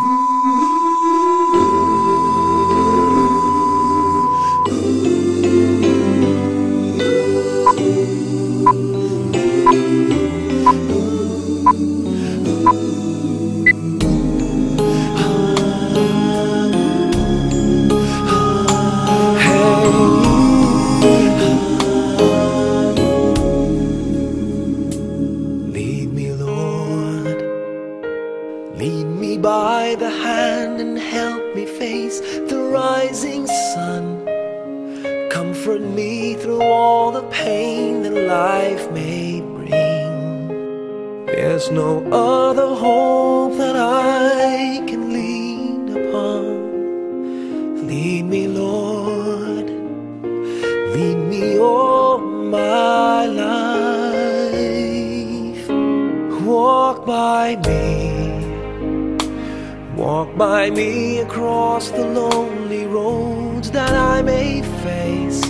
Lead me, Lord, lead me by the hand and help me face the rising sun. Comfort me through all the pain that life may bring. There's no other hope that I can lean upon. Lead me, Lord, lead me all my life. Walk by me across the lonely roads that I may face.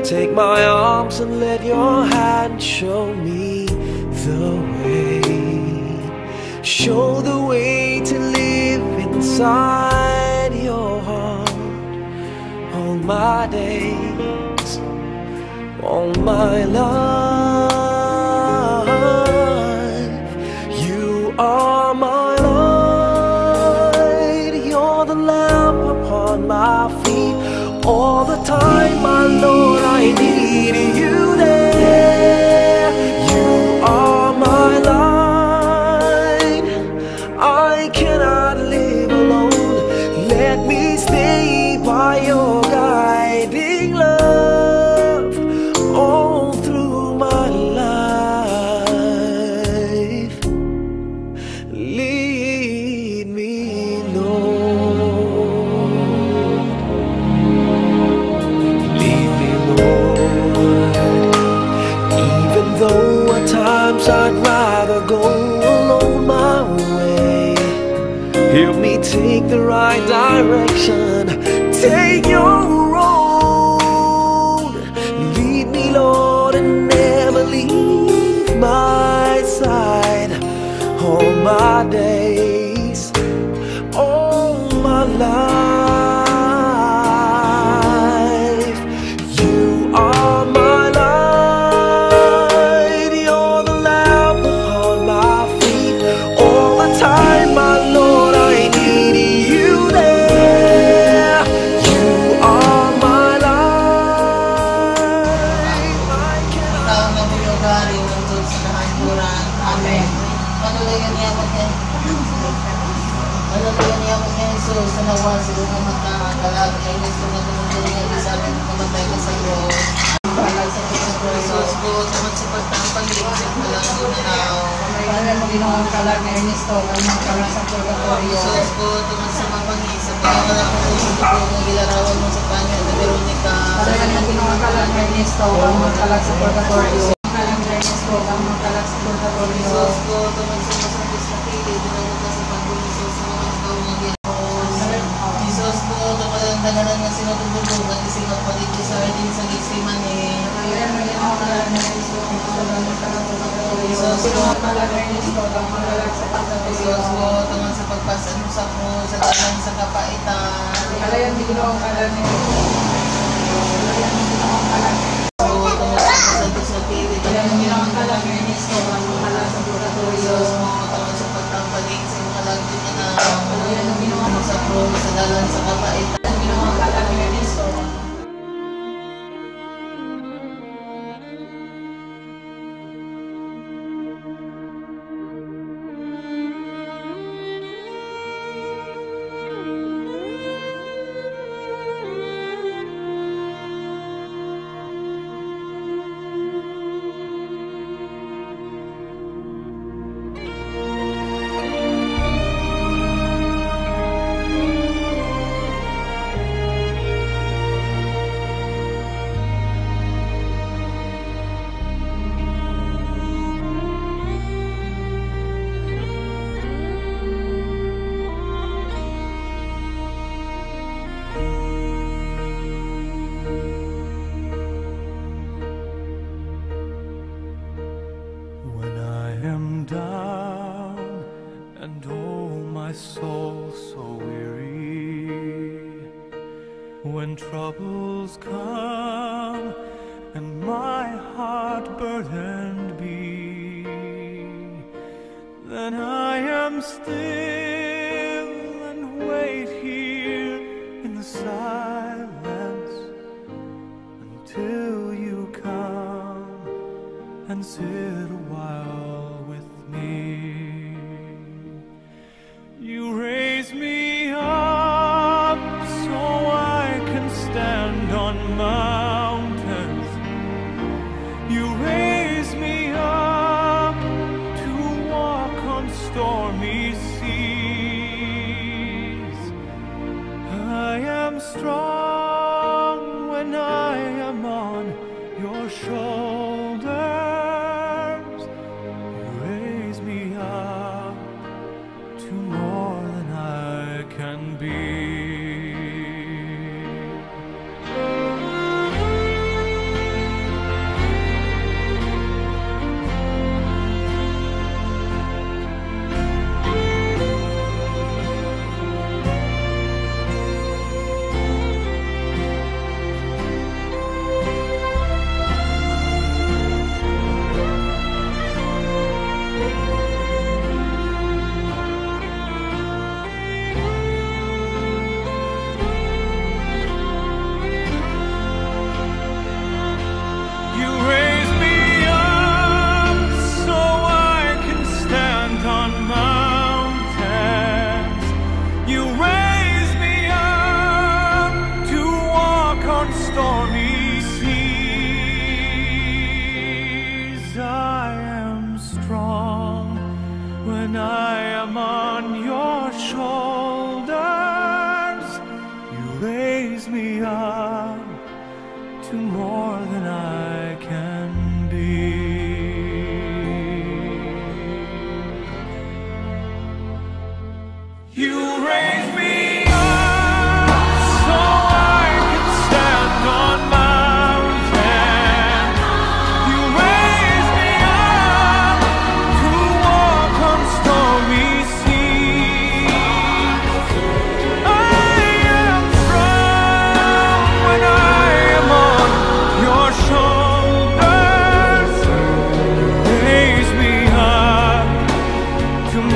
Take my arms and let your hand show me the way. Show the way to live inside your heart all my days, all my life. You are my light, you're the lamp upon my feet. All the time, my Lord, I need you there. You are my light, I cannot live alone. Let me stay by your guiding love all through my life. Lead me, Lord. Lead me, Lord. Even though at times I'd rather go alone my way, help me take the right direction. Take your road. Lead me, Lord, and never leave my side. All my days, all my life. You are my light, you're the lamp upon my feet. All the time, my Lord, I need you there. You are my light, I cannot. Amen. Panulayan niya mo kay Jesus na nawa sa mga magkakalag ay gusto na tumutulong ang isabi ng kamatay ka sa Diyos. Balag sa Jesus ko, tamad sa pagtangpag-iisip na lang duminaw. Kamayanan mo ginawang kalag na Ernesto, ang mga kalag sa purgatorio. Jesus ko, tamad sa mapang-iisip na wala ko tumutulong ang gilarawan mo sa kanya na Veronica. Kamayanan mo ginawang kalag na Ernesto, ang mga kalag sa purgatorio. Kalang Ernesto, ang mga kalag sa purgatorio. Jesus ko, tamad sa masakit sa kilid, dinawag ka sa pagbulisos sa mga kawang ginawos. Jesus ko, tamalang danganan nga sinatutulong at isingat paligid sa atin sa gisiman eh. Kamayanan mo ginawang kalag na Ernesto, ang mga kalag sa purgatorio. Jesus ko, kalag Ernesto, ang mga kalag sa purgatorio. Jesus ko, tamad sa pagpasan mo sa krus, sa dalan sa kapaitan. Kalayan mo ginawang kalag na Ernesto. Kalayan mo ginawang kalag na Ernesto. Kaya mo ginawang kalag na Ernesto, ang mga kalag sa purgatorio. Jesus mo, tamad sa pagtampaling sa mga lagyo niya na. Kaya mo ginawang sa krus, sa dalan sa kapaitan. Ginawang kalag na Ernesto. soul so weary, when troubles come and my heart burdened be, then I am still and wait here in the silence until you come and sit a while with me. You raise me up so I can stand on mountains. You raise me up to walk on stormy seas. I am strong when I am on your shoulders. You raise me up to more than I can be. Stormy seas, I am strong when I am on your shoulders. You raise me up to more than I can be. You raise me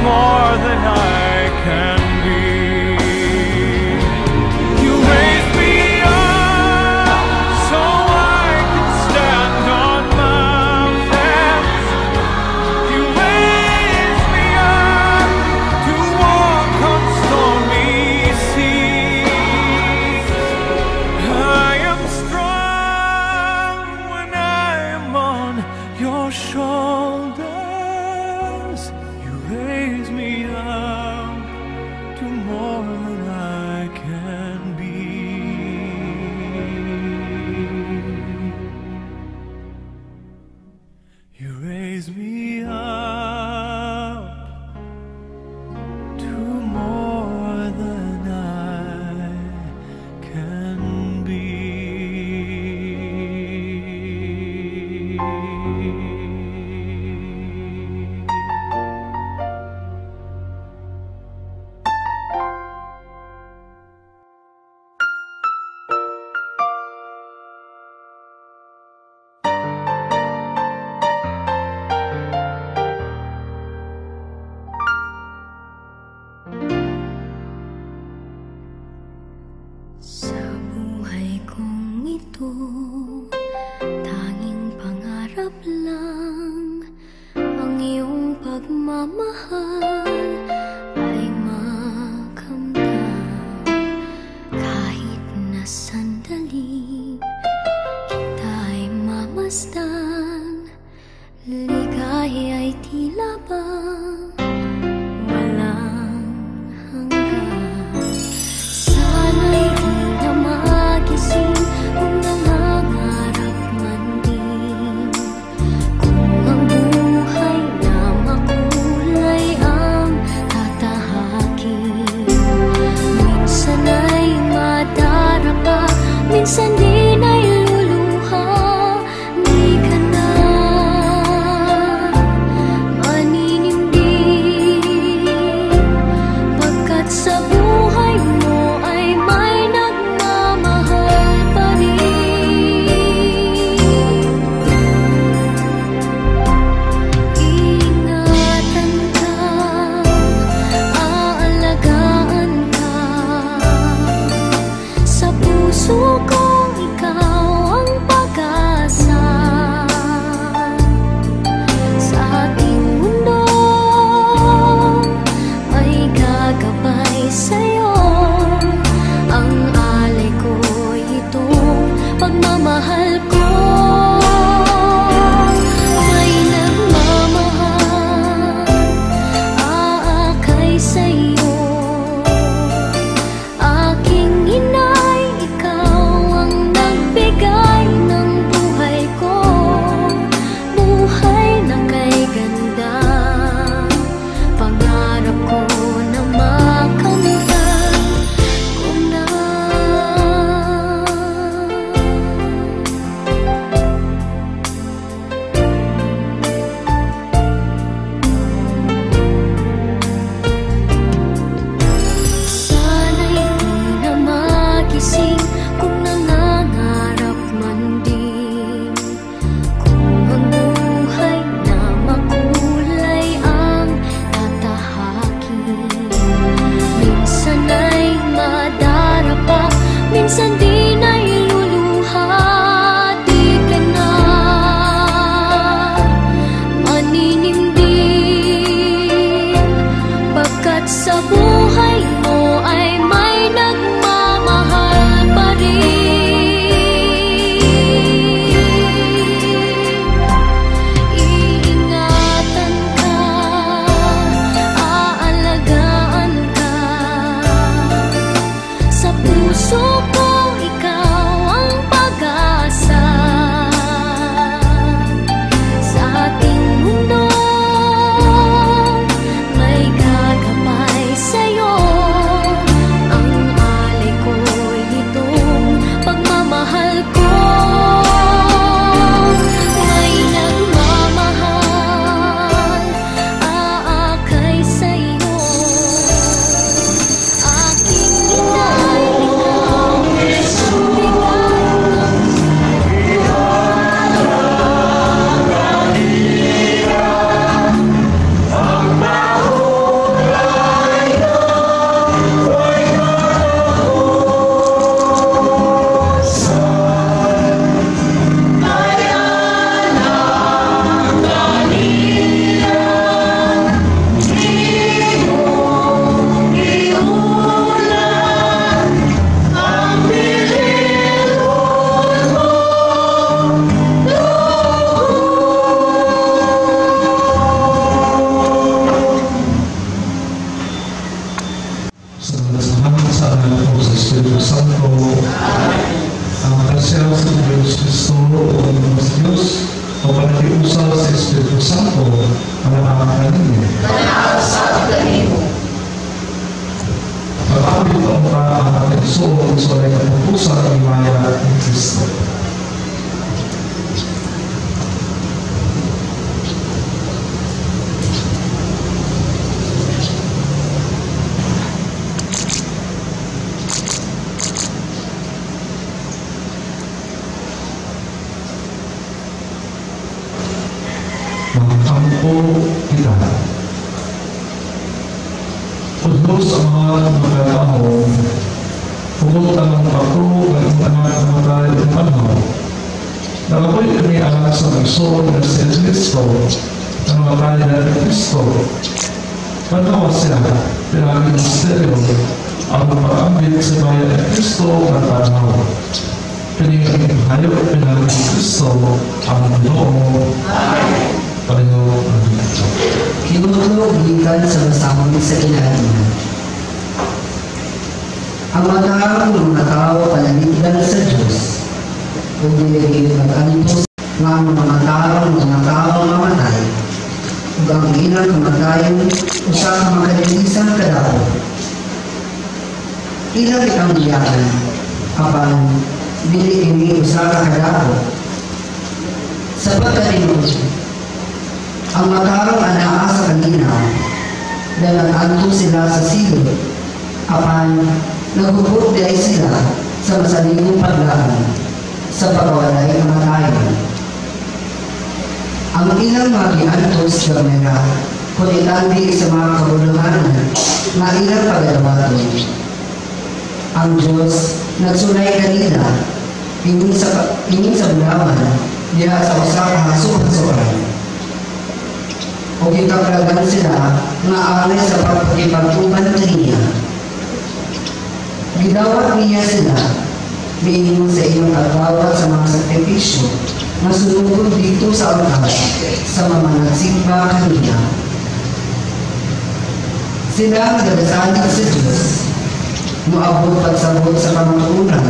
more than I can be. sa buhay mo ay may nagmamahal pa rin. Iingatan ka, aalagaan ka. Sa puso ko ikaw ang pag-asa. Sa ating mundo may gagabay sa'yo. Ang alay ko itong pagmamahal ko. May nagmamahal, aakay sa'yo. Aking inay, ikaw ang nagbigay ng buhay ko. Buhay na kay ganda, pangarap ko na makamtan ko na. Sana'y di na magising kung nangangarap man din. Kung ang buhay na makulay ang tatahakin. Minsan ay madarapa, minsan di na'y luluha. Di ka na maninindig, pagkat sa buhay mo ay may nagmamahal pa rin. Iingatan ka, aalagaan ka. Sa puso ko ikaw ang pag-asa. Sa ating mundo may gagabay sa'yo. Ang alay ko itong pagmamahal ko. May nagmamahal, aakay sa'yo. Aking inay, ikaw ang nagbigay ng Salamat sa anak ko sa Espiritu Santo. Ang kasyaw sa Diyos Kristo o ng Diyos o panakiusap sa Espiritu Santo ang nakakalimutan. Pag-abit ang ang ating soul sa ay kapupusan ng imaya ni Kristo. Magtampo kita. Udlos ang mga magkataon, pumunta ng ako ng anak na matay ng panahon. Nalakoy kami anak sa Panginoon na si Kristo, na matay na ni Kristo. Panawa siya, pinaging misteryo, ang pag-ambit sa bayan ni Kristo na panahon. Pinaging hayop pinaging Kristo, ang Panginoon. Panginoon ang Kristo. Kinutulog gikan sa masamang sa kinahanglan. Ang matarang mga tao panalitan sa Diyos. Kung dinigil mag-antos nga mga tarang mga tao mamatay. Kung ang inang kamatayon, usa ka makadilisan kadapo. Ilang itang diyakan, apan dili ini usa ka kadapo. Sa pagkalimot, ang matarang anaa sa kanina, dahil anto sila sa silog, Apan, naghubot di ay sila sa masalimong paglaan sa pagkawalay ng matayon. Ang ilang mga giantos gamera, kundi tandi sa mga kabuluhanan na ilang pagalabaton. Ang Diyos nagsulay kanila, ingin sa bulawan, diha sa usaha sukan-sukan. O kikaplagan sila nga alay sa pagpagipag-uban niya. Gidawat niya sila, miingon sa iyong kagawat sa mga sakripisyo na sunugod dito sa altar sa mga nagsimba kanina. Sila ang nagasalig sa Diyos, muabot pagsabot sa pamaturan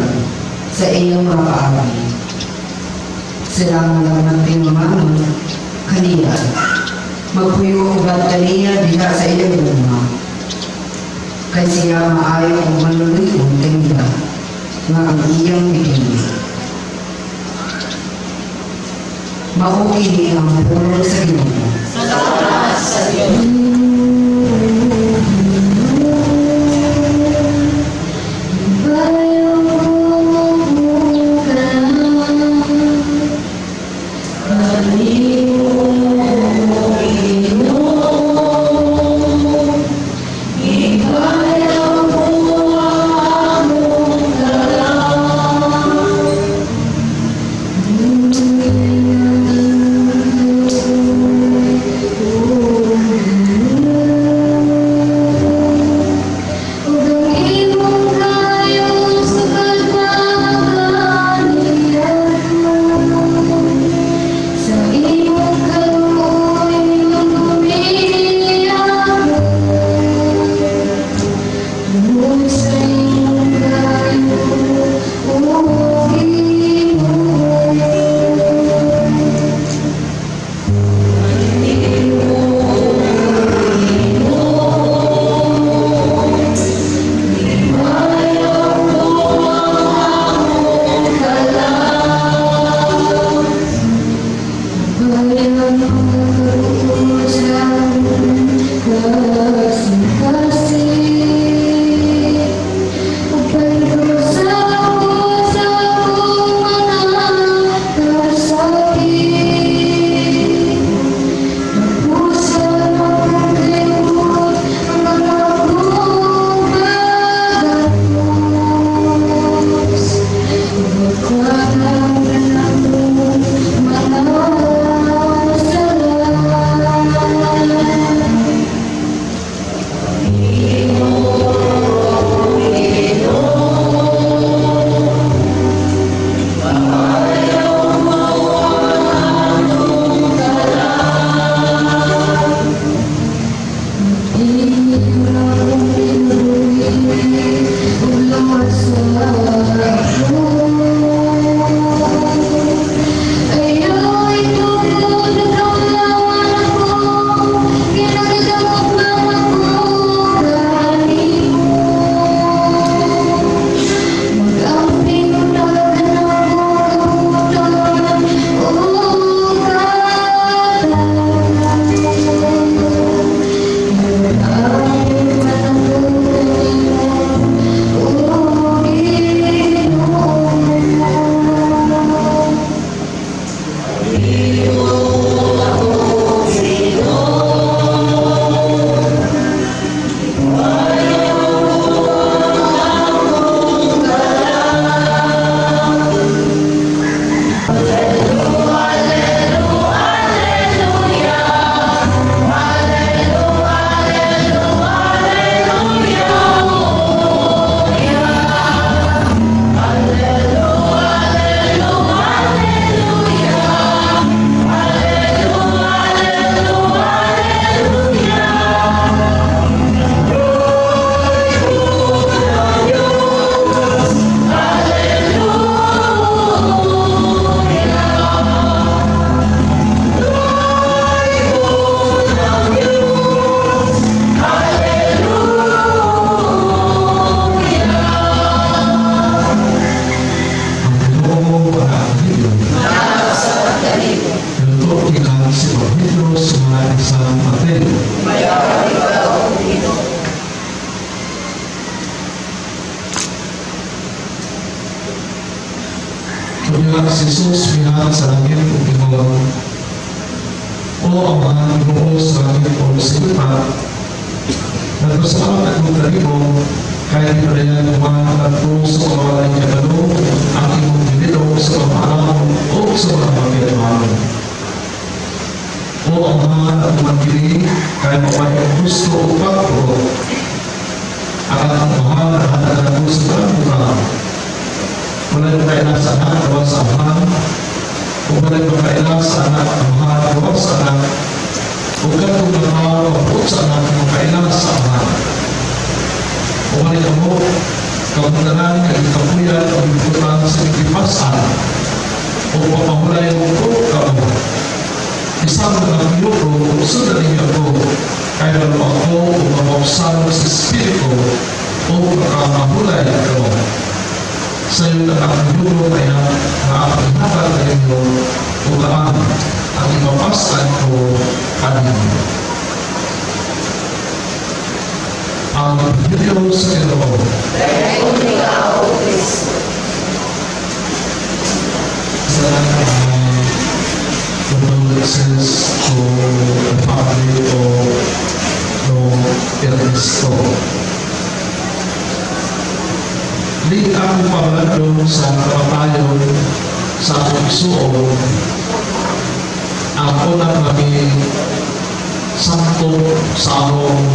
sa iyong mga kaaway. Sila ang nagmanting mamanon kanina, magpuyo ugat kanina diha sa iyong luma. Kay siya maayo kung manuliyon kanina nga ang iyang bikini. Maukini ang puro sa Ginoo. Salamat sa Diyos. Kunya si Jesus minahal sa langit o Ginoo. O Ama, Ginoo sa langit o sa ipat, nagpasalamat at magkarimo kaya di padayan umahan ko sa pamamalay kabalo ang imong binilo sa pamahalang o sa mga pagkailangan. O Ama, at magkiri kaya mapayang gusto o pagpuro ang mahal na hatagan ko sa pagkailangan. Wala yung kailan sa anak, gawa sa amahan. Kung wala yung kailan sa anak, amahan, gawa sa anak. Kung katong mahal, kapot sa anak, yung kailan sa amahan. Kung wala yung mo, kamundanan, kagitapuyan, o ikutan sa ikipasan, o papahulay yung kong kamo. Isang mga minuto, sundan ninyo ako, kaya mo ako, o mamapsan sa Espiritu, o makamahulay ako. Sa iyo na ang dulo kaya nakapaghagal na inyo ugaan ang imapasan ko kanino. Ang video sa Ginoo. Sa condolences to the family of Ernesto. Di ang pamalo sa kapatayon sa akong isuon, ako na kami santo sa akong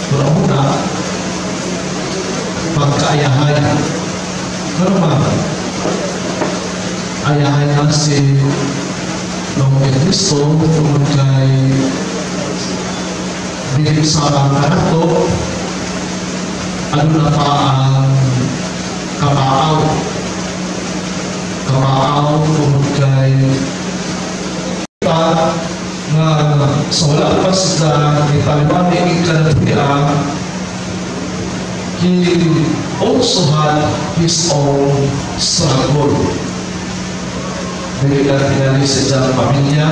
pramuna pagkaayahay. Pero ayahay na si Nong Cristo tungkol kay bilib sa kanato, ano na pa ang kamaaw tungkol kay kita nga sa wala pa sila ipaliwanag ikanapiyang he also had his own struggle. Dahil natin sa isang pamilya,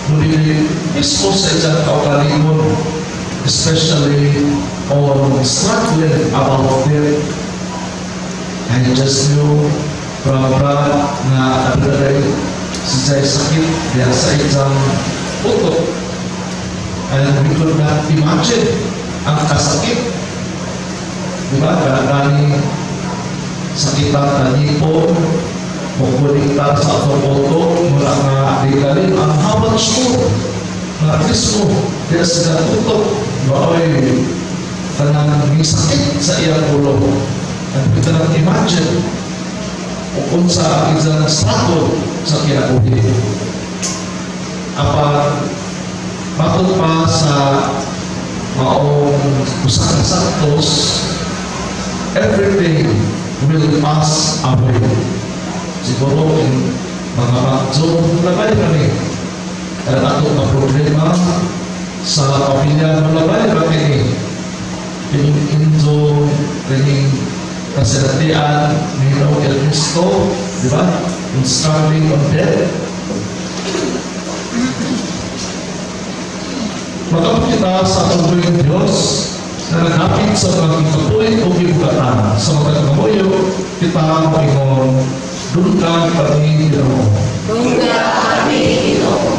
ngunit mismo sa isang kaugalingon, especially on struggling about it. And he just knew from God na nabilalay sa sakit diyan sa isang puto. And we could not imagine ang kasakit. Diba? Kadang-kadang sakitan na nipon, mukunitan sa atong puto, mula nga digalin ang how much more na mismo diyan sa puto. Baoy, tanang may sakit sa iyang ulo. And we cannot imagine kung sa isang struggle sa kinabuhi. Apa bakit pa sa maong usakan santos, everything will pass away. Siguro yung mga bagyo, labay kami. Kaya nato na problema sa pamilya, labay kami. Pininto, pining kasilatian ni Nong Cristo, di ba? In struggling on death. Magkapag kita sa tuloy ng Diyos na naghapit sa mga katuloy o gibugatan. Sa mga kamuyo, kita maingon, doon ka kami Ginoo. Doon ka kami Ginoo.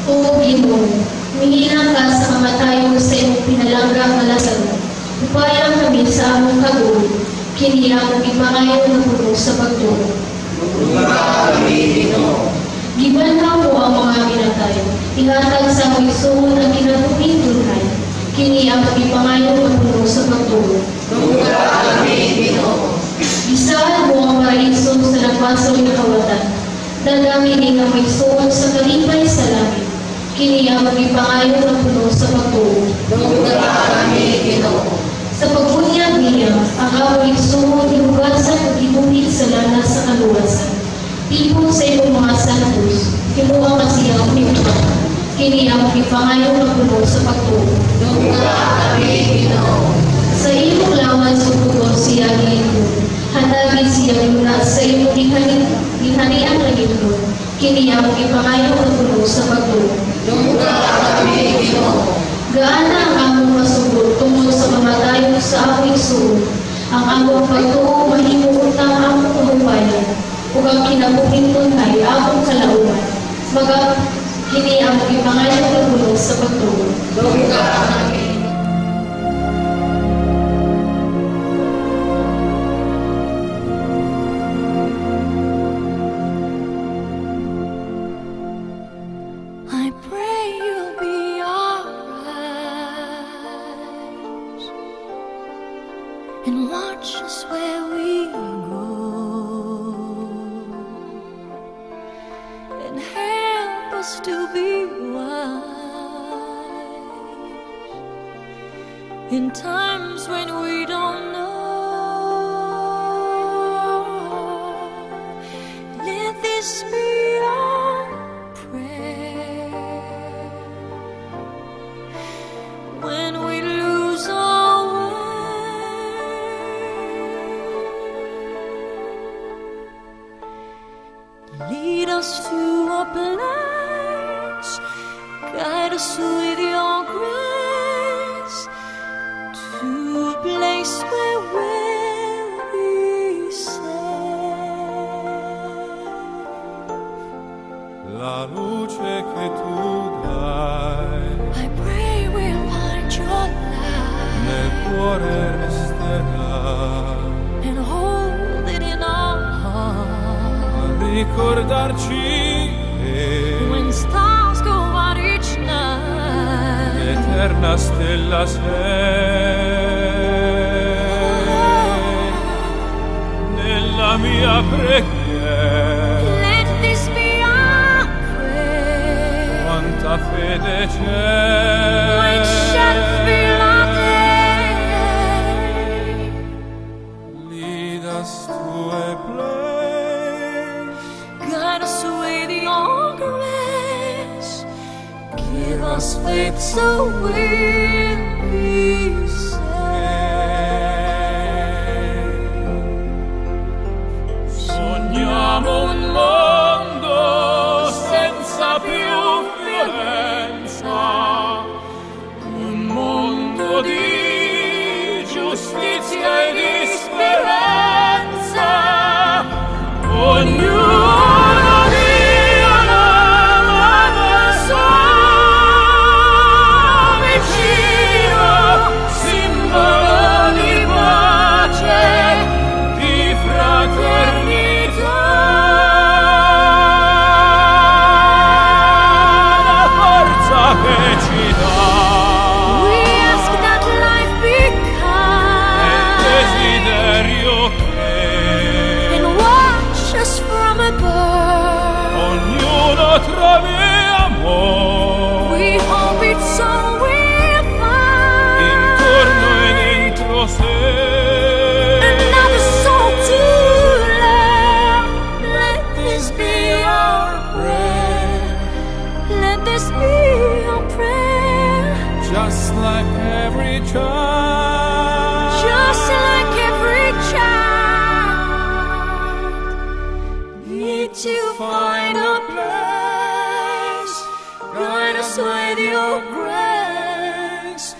O Ginoo, mingilang ka sa kamatayon sa iyong pinalanggang na Lazaro. Upayang kami sa among kagulo. Kini ang ipangayon na puno sa pagtulong. Giban ka mo ang mga pinatay. Ihatag sa among isuon ang kinatuping tunay. Kini ang ipangayon na puno sa pagtulong. Isahan mo ang paraiso sa nagpasok ng kawatan. Dadami din ang may isuon sa kalipay sa langit. Kini ang ipangayon na puno sa pagtulong. Sa pagbunyag niya, ang awang isuon ihugasan at ibuhig sa lanas sa kaluwasan. Tipon sa iyong mga santos, himuang kasiyang pintuan. Kini ang ipangayon na puno sa pagtulong. Sa iyong lawan sa puto siya gilingkod, hatagin siya mula sa iyong ihanian na gilingkod. Kini ang ipangayon na puno sa pagtulong. Gaana ang among masugot tungkol sa mamatayon sa among isuon, ang among pagtuo mahimutang among kahupayan. ug ang kinabuhing tunay akong kalaunan. Magab kini ang gipangayo kabulos sa pagtuo. Amen. I pray you'll be alright and watch us where we go and help us to be wise in times when we don't know. Let this be our prayer when we lose our way. Lead us to a place, guide us with your grace, to a place where we'll be safe. La luce che tu dai I pray we'll find your nel light cuore resterà, and hold it in our heart. ricordarci che When stars go out each night, l'eterna stella sei nella mia preghiera. let this be our prayer. Quanta fede c'è, When shadows fill our day, lead us to a place, guide us with your grace. Give us faith so we'll be safe. sogniamo un mondo senza più violenza, un mondo di giustizia e di speranza. Ognuno Dio l'ama solo vicino, simbolo di pace, di fraternità. La forza che ci dà We ask that life be è il kind desiderio che and watch us from above. ognuno trovi amore We hope it's all we'll find. intorno e dentro sé. Another soul to love. Let this be our prayer. Let this be our prayer. Just like every child, Just like every child, need to find a place. Guide us with your grace.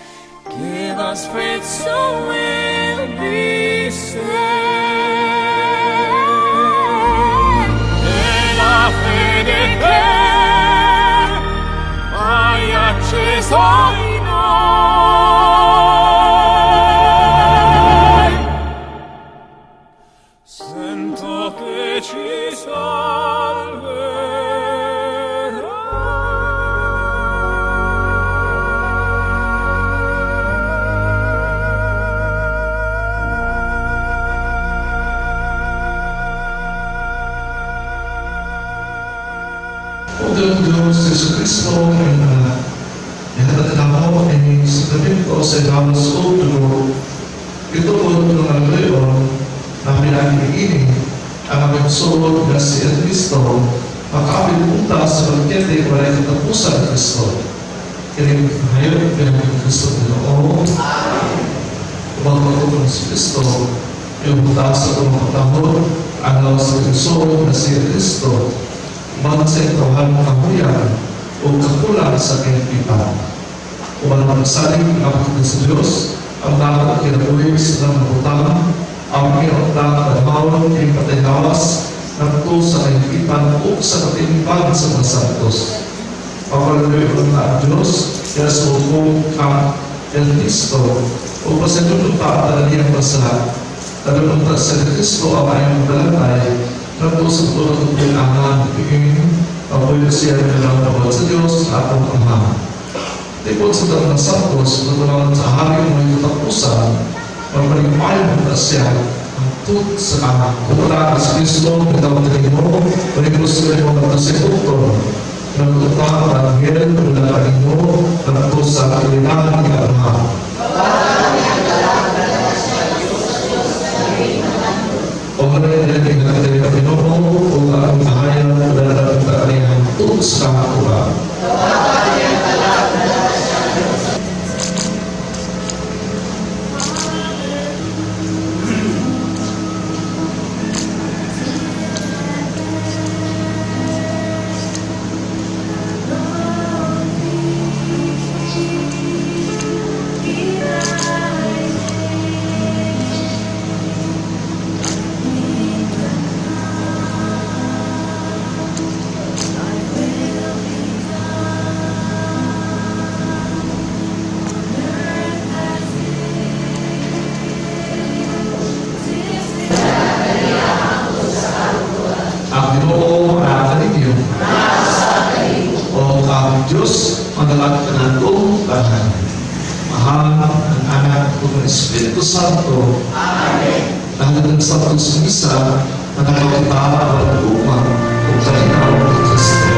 Give us faith so we'll be safe. e la fede che hai acceso in noi, sento che ci O Diyos Jesucristo, ihatataw ay sabihin ko sa Damas Kulturo, ito po ng ngayon na pinag-iini ang aming sulod na si Cristo, makakapit punta sa pagkete wala yung katapusan ng Cristo. Kaya ngayon, pinag Cristo Pinoon. Kumagpatuloy si Cristo, yung punta sa tumakatahon, ang sa sulod na si Cristo, magsentrohan ng kahuyan o kakulang sa kahipitan. Upang magsaling ang pagkakas sa Diyos, ang dapat kinabuhi sa mga butang, ang pinakotang at bawal kay patinawas nagto sa kahipitan o sa katimbang sa mga santos. Papalaluin ko na Diyos, kaya sa hukom ka, El Cristo, o pasinunod pa ang talaliang basa, talunod sa El Cristo ang ayong dalatay, nagto sa tulad ng pinangan, biging, apoy siya ng bawat sa Diyos, atong Ama. Tipod sa dalang santos, natulungan sa hari ng may katapusan, magpalipayan mo na siya, tut sa anak. Kumula sa Kristo, pinatawagin mo, panipos sa iyo ng Sektor, ng utang at anghel, pinatawagin mo, panapos sa kailangan ng Ama. O ngayon yan, pinatawagin ka Pinomo, o ang mahayan, pinatawagin ka kalihan, tut sa kakura. Diyos, magalat ka ng buong bahay. Mahal ng anak ng Espiritu Santo. Amen. Dahil ng Santos Misa, nakakita ang upang kung kalinaw ni Kristo.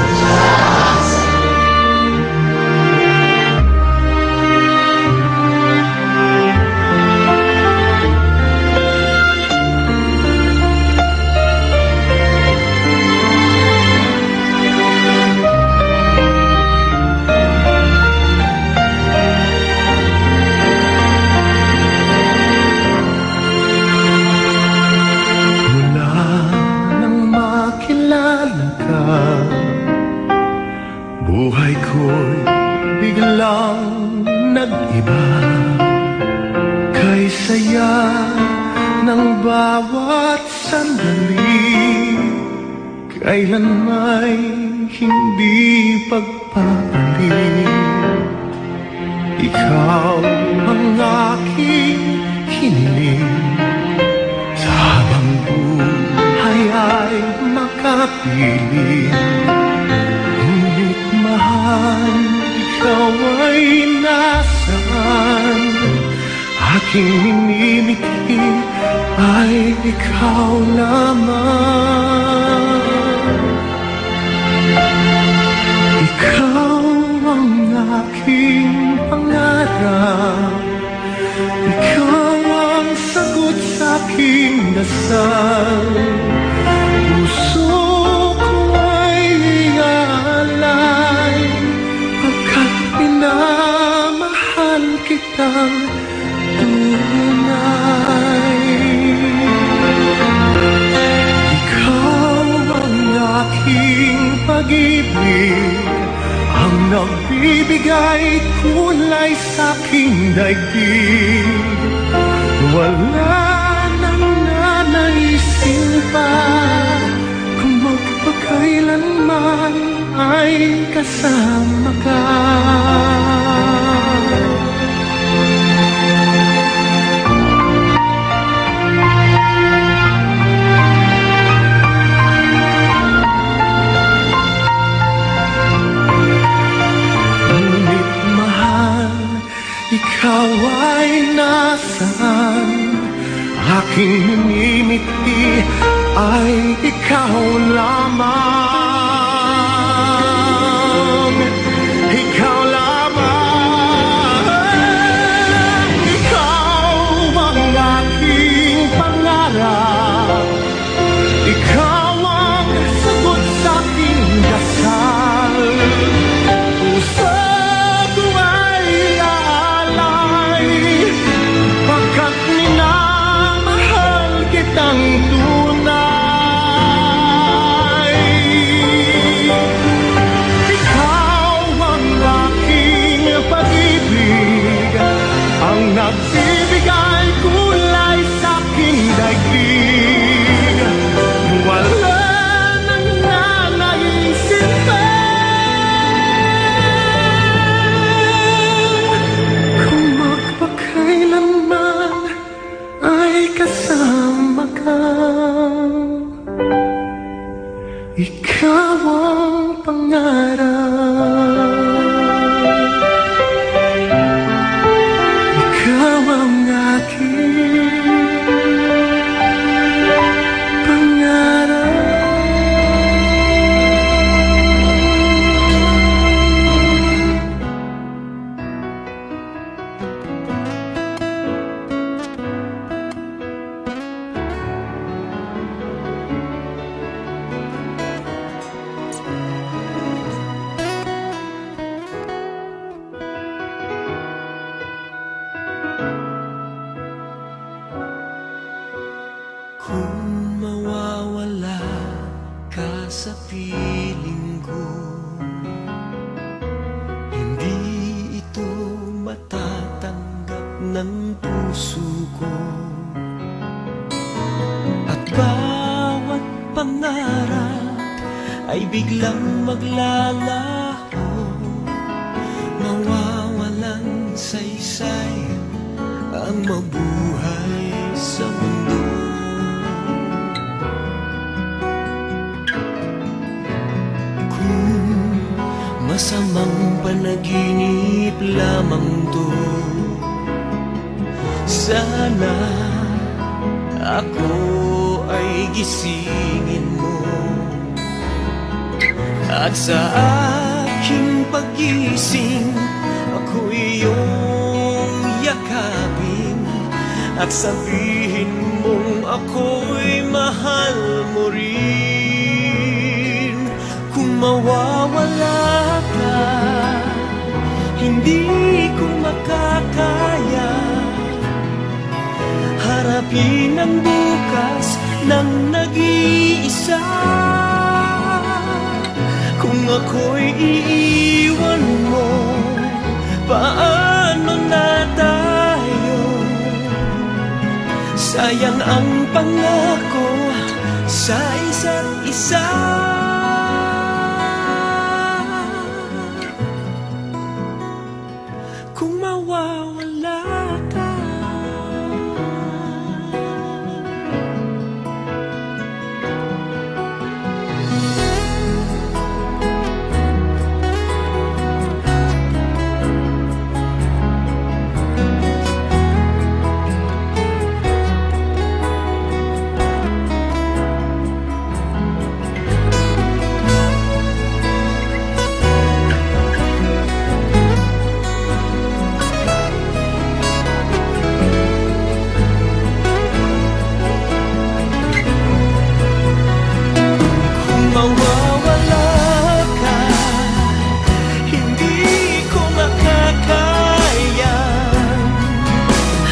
Buhay ko'y biglang nag-iba, kay saya ng bawat sandali, kailan may hindi pagpapalit. Ikaw ang aking hiniling, sa habang buhay ay makapiling. Mahal, ikaw ay nasaan? Aking minimiti ay ikaw lamang. Ikaw ang aking pangarap, ikaw ang sagot sa aking dasal. Puso minamahal kitang tunay. Ikaw ang aking pag-ibig, ang nagbibigay kulay sa aking daigdig. Wala nang nanaisin pa kung magpakailanman ay kasama ka. Ngunit mahal, ikaw ay nasaan? Aking minimiti ay ikaw lamang. Ikaw lamang, ikaw ang aking pangarap, ikaw ang sagot sa aking dasal. Puso ko ay aalay, pagkat minamahal kitang tunay. pangarap. Ikaw ang aking pangarap. Kung mawawala ka sa piling ko, hindi ito matatanggap ng puso ko. At bawat pangarap ay biglang maglalaho, mawawalan saysay ang mabuhay sa mundo. Masamang panaginip lamang to, sana ako ay gisingin mo. At sa aking paggising, ako iyong yakapin at sabihin mong ako'y mahal mo rin. Kung mawawala ka, hindi ko makakaya harapin ang bukas ng nag-iisa. Kung ako'y iiwan mo, paano na tayo? Sayang ang pangako sa isa't isa. Kung mawawala ka,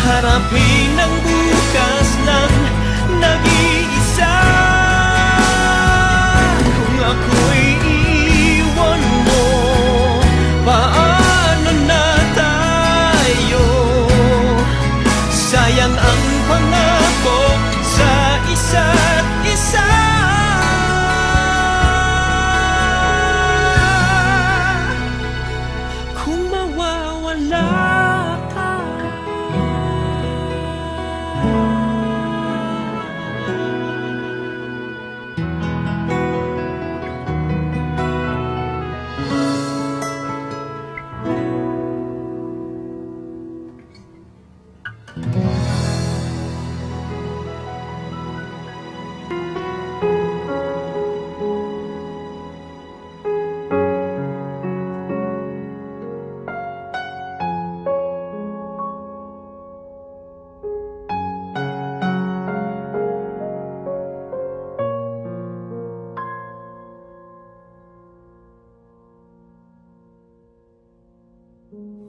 harapin ang bukas ng nag-iisa. Kung ako'y iiwan mo, paano na tayo? Sayang ang pangako sa isa't isa. Kung mawawala ka,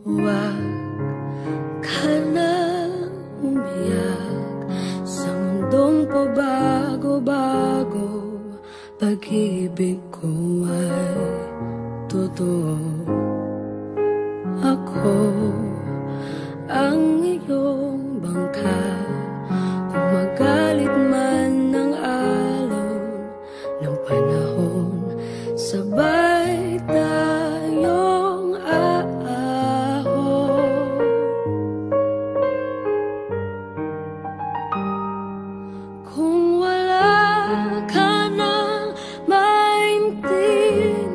Huwag ka na umiyak sa mundong pabago-bago. Pag-ibig ko ay totoo. Ako ang iyong bangka. Kung magalit man ng alon ng panahon, sabay tayong kung wala ka nang maintindihan,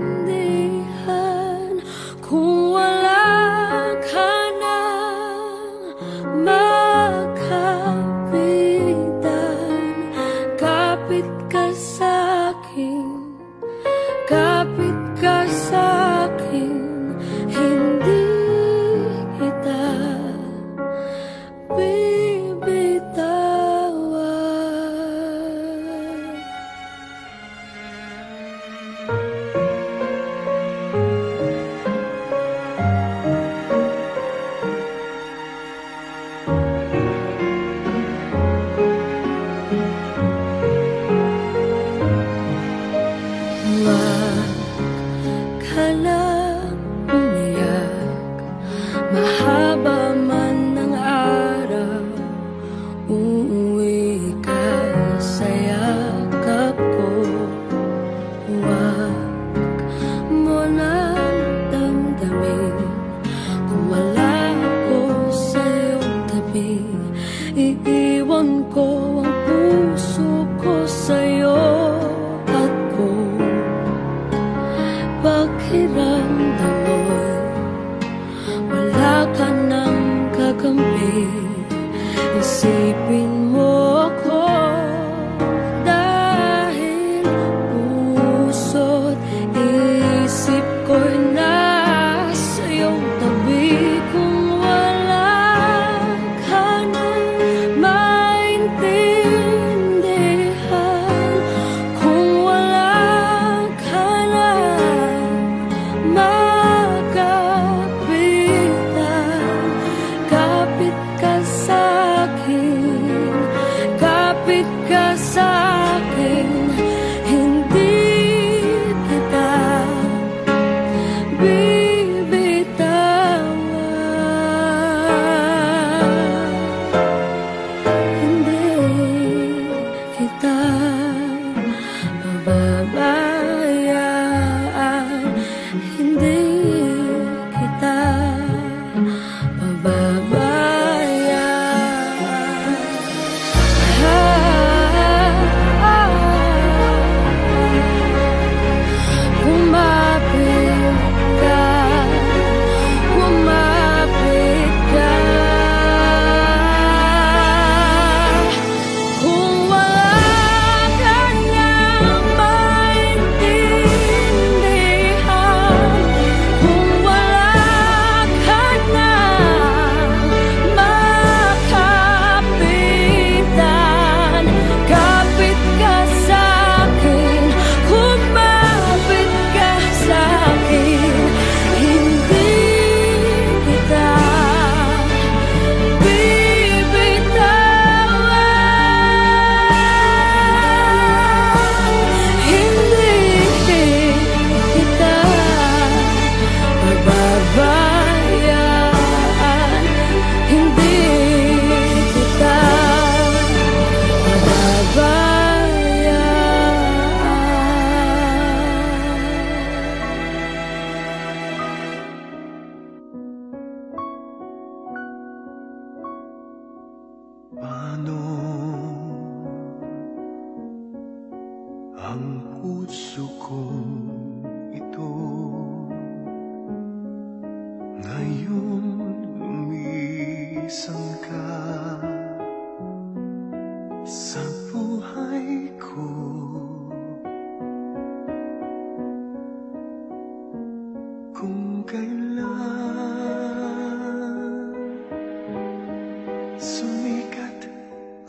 Iwan ko ang puso ko sa'yo at kung pakiramdam mo'y wala ka nang kakampi, isipin mo ako dahil puso't isip ko'y nasa iyong tabi. Kung wala ka nang maintindihan, kung wala ka nang makapitan, kapit ka sa'kin, kapit ka sa'kin, hindi kita bibitawan, hindi kita pababayaan, hindi kita pababayaan. Kumapit ka, kumapit ka. Kung wala ka nang maintindihan, kung wala ka nang makapitan, kapit ka sa'kin, kumapit ka sa'kin, hindi kita bibitawan, hindi kita pababayaan, hindi kita Paano ang puso ko ito ngayon lumisan ka sa buhay ko? Kung kailan sumikat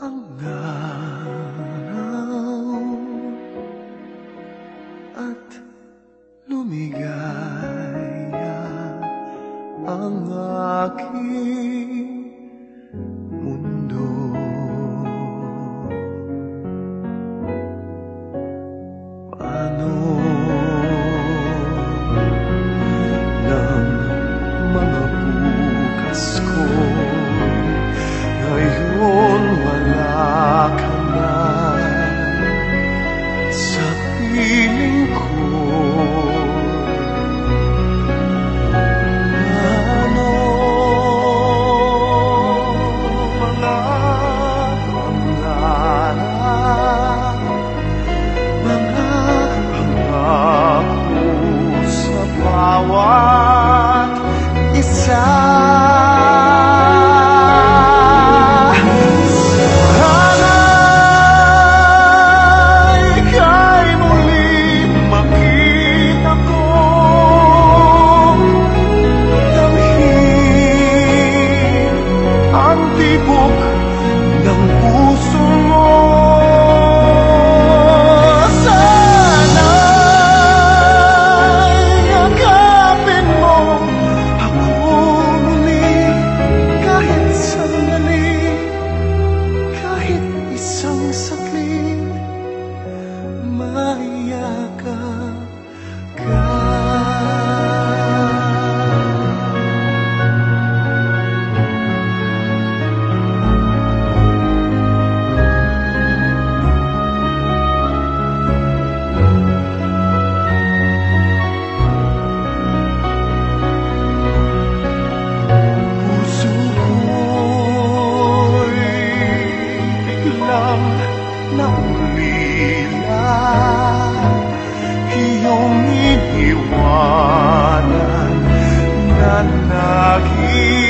ang araw at lumigaya ang aking mundo, paano ng mga bukas ko ngayon wala walang naulila, iyong iniwanan na nag-iisa.